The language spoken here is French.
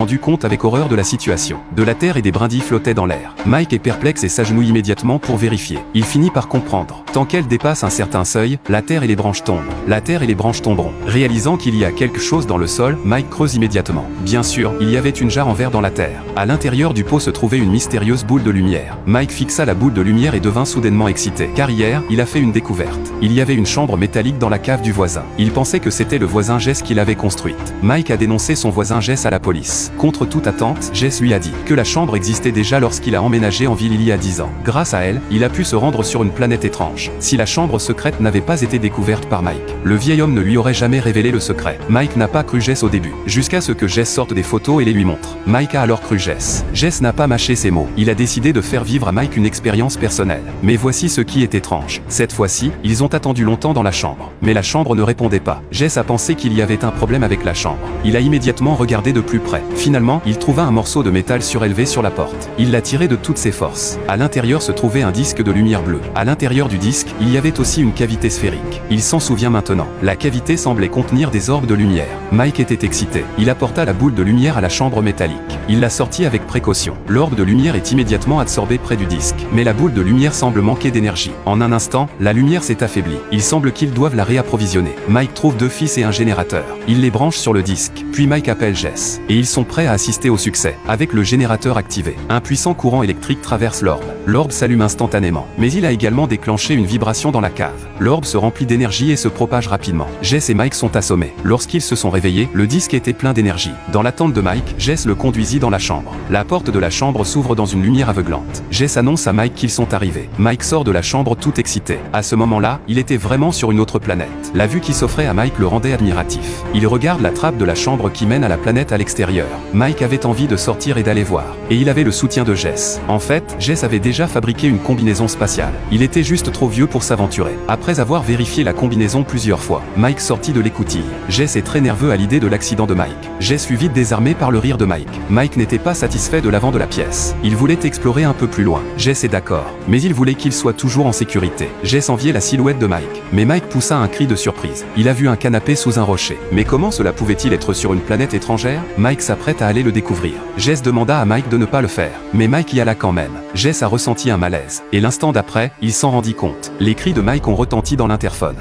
rendu compte avec horreur de la situation. De la terre et des brindilles flottaient dans l'air. Mike est perplexe et s'agenouille immédiatement pour vérifier. Il finit par comprendre. Tant qu'elle dépasse un certain seuil, la terre et les branches tombent. La terre et les branches tomberont. Réalisant qu'il y a quelque chose dans le sol, Mike creuse immédiatement. Bien sûr, il y avait une jarre en verre dans la terre. À l'intérieur du pot se trouvait une mystérieuse boule de lumière. Mike fixa la boule de lumière et devint soudainement excité. Car hier, il a fait une découverte. Il y avait une chambre métallique dans la cave du voisin. Il pensait que c'était le voisin Jess qui l'avait construite. Mike a dénoncé son voisin Jess à la police. Contre toute attente, Jess lui a dit que la chambre existait déjà lorsqu'il a emménagé en ville il y a 10 ans. Grâce à elle, il a pu se rendre sur une planète étrange. Si la chambre secrète n'avait pas été découverte par Mike, le vieil homme ne lui aurait jamais révélé le secret. Mike n'a pas cru Jess au début, jusqu'à ce que Jess sorte des photos et les lui montre. Mike a alors cru Jess. Jess n'a pas mâché ses mots. Il a décidé de faire vivre à Mike une expérience personnelle. Mais voici ce qui est étrange. Cette fois-ci, ils ont attendu longtemps dans la chambre. Mais la chambre ne répondait pas. Jess a pensé qu'il y avait un problème avec la chambre. Il a immédiatement regardé de plus près. Finalement, il trouva un morceau de métal surélevé sur la porte. Il l'a tiré de toutes ses forces. À l'intérieur se trouvait un disque de lumière bleue. À l'intérieur du disque, il y avait aussi une cavité sphérique. Il s'en souvient maintenant. La cavité semblait contenir des orbes de lumière. Mike était excité. Il apporta la boule de lumière à la chambre métallique. Il la sortit avec précaution. L'orbe de lumière est immédiatement absorbé près du disque. Mais la boule de lumière semble manquer d'énergie. En un instant, la lumière s'est affaiblie. Il semble qu'ils doivent la réapprovisionner. Mike trouve 2 fils et un générateur. Il les branche sur le disque. Puis Mike appelle Jess. Et ils sont prêts à assister au succès. Avec le générateur activé, un puissant courant électrique traverse l'orbe. L'orbe s'allume instantanément. Mais il a également déclenché une vibration dans la cave. L'orbe se remplit d'énergie et se propage rapidement. Jess et Mike sont assommés. Lorsqu'ils se sont réveillés, le disque était plein d'énergie. Dans l'attente de Mike, Jess le conduisit dans la chambre. La porte de la chambre s'ouvre dans une lumière aveuglante. Jess annonce à Mike qu'ils sont arrivés. Mike sort de la chambre tout excité. À ce moment-là, il était vraiment sur une autre planète. La vue qui s'offrait à Mike le rendait admiratif. Il regarde la trappe de la chambre qui mène à la planète à l'extérieur. Mike avait envie de sortir et d'aller voir. Et il avait le soutien de Jess. En fait, Jess avait déjà fabriqué une combinaison spatiale. Il était juste trop vieux pour s'aventurer. Après avoir vérifié la combinaison plusieurs fois, Mike sortit de l'écoutille. Jess est très nerveux à l'idée de l'accident de Mike. Jess fut vite désarmé par le rire de Mike. Mike n'était pas satisfait de l'avant de la pièce. Il voulait explorer un peu plus loin. Jess est d'accord. Mais il voulait qu'il soit toujours en sécurité. Jess enviait la silhouette de Mike. Mais Mike poussa un cri de surprise. Il a vu un canapé sous un rocher. Mais comment cela pouvait-il être sur une planète étrangère? Mike s'apprête à aller le découvrir. Jess demanda à Mike de ne pas le faire. Mais Mike y alla quand même. Jess a ressenti un malaise. Et l'instant d'après, il s'en rendit compte. Les cris de Mike ont retenti dans l'interphone.